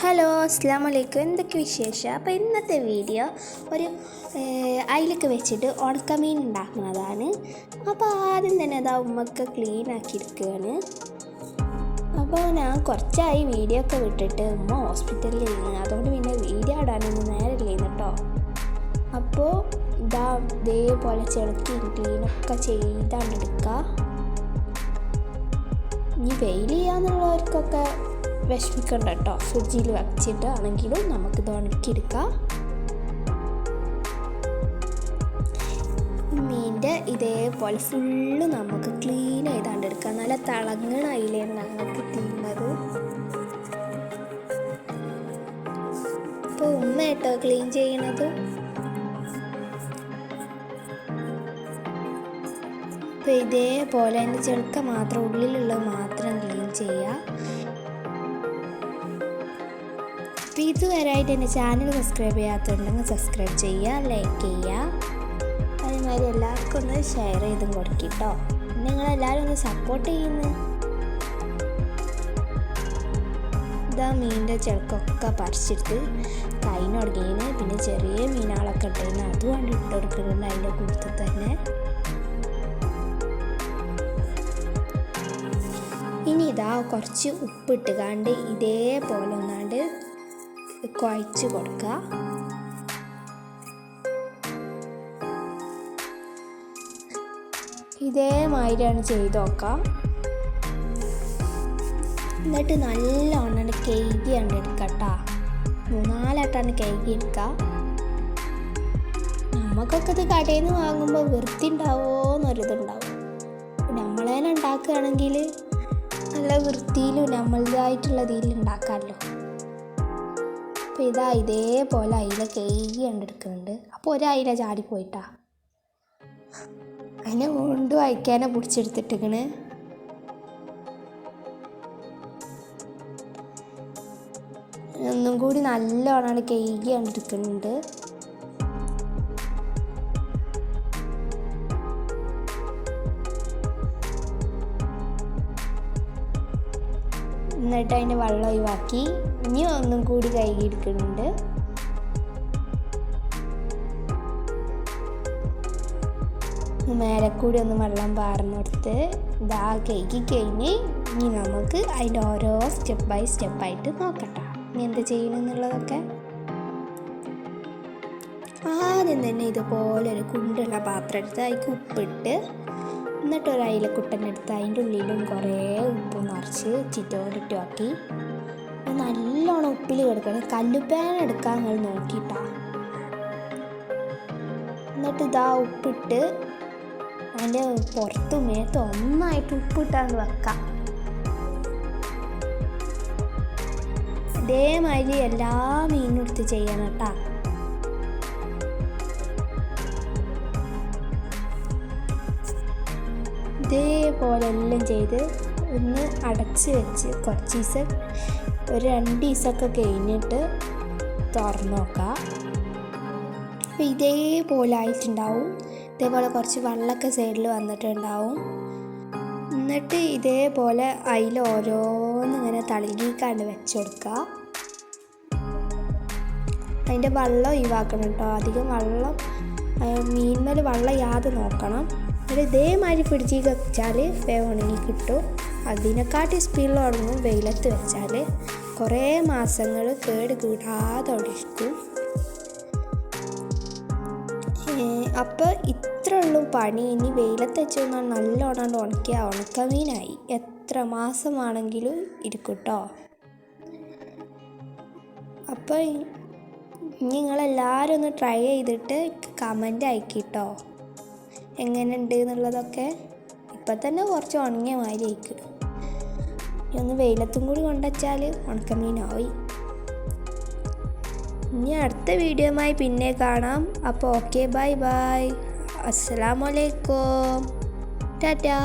Hello അസ്സലാമു അലൈക്കും. എന്തൊക്കെ വിശേഷം? അപ്പോൾ ഇന്നത്തെ വീഡിയോ ഒരു അയിലൊക്കെ വെച്ചിട്ട് ഉണക്കമീൻ ഉണ്ടാക്കുന്നതാണ്. അപ്പോൾ ആദ്യം തന്നെ അതാ ഉമ്മക്ക് ക്ലീൻ ആക്കിയിരിക്കുകയാണ്. അപ്പോൾ ഞാൻ കുറച്ചായി വീഡിയോ ഒക്കെ വിട്ടിട്ട് ഉമ്മ ഹോസ്പിറ്റലിൽ ഇരുന്ന്, അതുകൊണ്ട് പിന്നെ വീഡിയോ ഇടാനൊന്നും നേരമില്ല കേട്ടോ. അപ്പോൾ ഇതേപോലെ ചെളുക്കി ക്ലീനൊക്കെ ചെയ്താണ്ട് എടുക്കുക. ഇനി വെയിൽ ചെയ്യാന്നുള്ളവർക്കൊക്കെ വിഷമിക്കണ്ട കേട്ടോ, ഫ്രിഡ്ജിൽ വച്ചിട്ടാണെങ്കിലും നമുക്കിത് ഉണക്കിയെടുക്കാം. മീനിൻ്റെ ഇതേപോലെ ഫുള്ള് നമുക്ക് ക്ലീൻ ചെയ്താണ്ട് എടുക്കാം. നല്ല തിളങ്ങണ അയിലാണ് ഞങ്ങൾക്ക് തിന്നത്. ഇപ്പോൾ ഉമ്മ കേട്ടോ ക്ലീൻ ചെയ്യണത്. അപ്പോൾ ഇതേപോലെ അതിൻ്റെ ചെളുക്ക മാത്രം, ഉള്ളിലുള്ളത് മാത്രം ക്ലീൻ ചെയ്യുക. അപ്പോൾ ഇതുവരെയായിട്ട് എൻ്റെ ചാനൽ സബ്സ്ക്രൈബ് ചെയ്യാത്തതുണ്ടെങ്കിൽ സബ്സ്ക്രൈബ് ചെയ്യുക, ലൈക്ക് ചെയ്യുക. അതേമാതിരി എല്ലാവർക്കും ഒന്ന് ഷെയർ ചെയ്തും കൊടുക്കും കേട്ടോ. നിങ്ങളെല്ലാവരും ഒന്ന് സപ്പോർട്ട് ചെയ്യുന്നു. ഇതാ മീനിൻ്റെ ചെറുക്കൊക്കെ പറിച്ചെടുത്ത് കൈനൊടുങ്ങിന്. പിന്നെ ചെറിയ മീനുകളൊക്കെ ഉണ്ടെങ്കിൽ അതുകൊണ്ട് ഇട്ട് കൊടുക്കുന്നുണ്ട് അതിൻ്റെ കൂട്ടത്തിൽ തന്നെ. ഇനി ഇതാ കുറച്ച് ഉപ്പിട്ട് കണ്ട് ഇതേപോലെ ഒന്നാണ്ട് കുഴച്ച് കൊടുക്കുക. ഇതേമാതിരിയാണ് ചെയ്ത് നോക്കാം. എന്നിട്ട് നല്ലോണം കഴുകി എടുക്കട്ടോ. 3-4 കഴുകി എടുക്കുക. നമുക്കൊക്കെ ഇത് കടയിൽ നിന്ന് വാങ്ങുമ്പോൾ വൃത്തി ഉണ്ടാവുമോയെന്നൊരിതുണ്ടാവും. നമ്മളേനെ ഉണ്ടാക്കുകയാണെങ്കിൽ നല്ല വൃത്തിയിലും നമ്മളതായിട്ടുള്ള ഇതിൽ ഉണ്ടാക്കാമല്ലോ. അപ്പോൾ ഇതാ ഇതേപോലെ അയില കഴുകി എടുക്കുന്നുണ്ട്. അപ്പോൾ ഒരയില ചാടിപ്പോയിട്ടാ, അതിനെ കൊണ്ട് വായിക്കാനെ പിടിച്ചെടുത്തിട്ടിക്കണ്. ഒന്നും കൂടി നല്ലോണം കഴുകി എടുക്കുന്നുണ്ട്. എന്നിട്ട് അതിൻ്റെ വെള്ളം ഒഴിവാക്കി ഇനി ഒന്നും കൂടി കഴുകിയെടുക്കുന്നുണ്ട്. മേലെക്കൂടി ഒന്ന് വെള്ളം പാർന്നെടുത്ത് ഇതാ കഴുകി കഴിഞ്ഞ് ഇനി നമുക്ക് അതിൻ്റെ ഓരോ സ്റ്റെപ്പ് ബൈ സ്റ്റെപ്പായിട്ട് നോക്കട്ടെ ഇനി എന്ത് ചെയ്യണമെന്നുള്ളതൊക്കെ. ആദ്യം തന്നെ ഇതുപോലെ ഒരു കുണ്ടുള്ള പാത്രം എടുത്ത് അതിലേക്ക് ഉപ്പിട്ട്, എന്നിട്ട് ഒരു അയിലക്കുട്ടനെടുത്ത് അതിൻ്റെ ഉള്ളിലും കുറേ ഉപ്പ് നിറച്ച് ചിറ്റോടിട്ട് ആക്കി നല്ലോണം ഉപ്പിൽ കിടക്കണം. കല്ലുപ്പേന എടുക്കാൻ നിങ്ങൾ നോക്കിയിട്ടാ. എന്നിട്ട് ഇതാ ഉപ്പിട്ട് അതിൻ്റെ പുറത്തും മേത്തും ഒന്നായിട്ട് ഉപ്പിട്ടാണ്ട് വെക്കാം. ഇതേമാതിരി എല്ലാ മീനും എടുത്ത് ചെയ്യണം കേട്ടോ. ഇതേപോലെ എല്ലാം ചെയ്ത് ഒന്ന് അടച്ച് വെച്ച് കുറച്ച് ദിവസം, ഒരു 2 ദിവസമൊക്കെ കഴിഞ്ഞിട്ട് തുറന്ന് നോക്കാം. അപ്പോൾ ഇതേപോലെ ആയിട്ടുണ്ടാവും. ഇതേപോലെ കുറച്ച് വെള്ളമൊക്കെ സൈഡിൽ വന്നിട്ടുണ്ടാവും. എന്നിട്ട് ഇതേപോലെ അതിൽ ഓരോന്നിങ്ങനെ തളിക്കാണ്ട് വെച്ച് കൊടുക്കുക. അതിൻ്റെ വെള്ളം ഒഴിവാക്കണം കേട്ടോ. അധികം വെള്ളം മീൻമേൽ വെള്ളം യാതെ നോക്കണം. അത് ഇതേമാതിരി പിടിച്ച് വെച്ചാൽ വേഗം ഉണങ്ങി കിട്ടും. അതിനെക്കാട്ടി സ്പീഡിൽ ഉണങ്ങും വെയിലത്ത് വെച്ചാൽ. കുറേ മാസങ്ങൾ കേട് കൂടാതെ ഒഴിക്കും. അപ്പോൾ ഇത്ര ഉള്ളൂ പണി. ഇനി വെയിലത്ത് വെച്ച് വന്നാൽ നല്ലോണം ഉണക്കിയാൽ ഉണക്കമീനായി. എത്ര മാസമാണെങ്കിലും ഇരിക്കും കേട്ടോ. അപ്പോൾ നിങ്ങളെല്ലാവരും ഒന്ന് ട്രൈ ചെയ്തിട്ട് കമൻ്റ് അയക്കിട്ടോ എങ്ങനെയുണ്ട് എന്നുള്ളതൊക്കെ. ഇപ്പം തന്നെ കുറച്ച് ഉണങ്ങിയ മാതിരി ആയിക്കും. ഒന്ന് വെയിലത്തും കൂടി കൊണ്ടുവച്ചാൽ ഉണക്കമീനായി. ഇനി അടുത്ത വീഡിയോയുമായി പിന്നെ കാണാം. അപ്പോൾ ഓക്കെ, ബൈ ബൈ, അസ്സലാമു അലൈക്കും, ടാറ്റാ.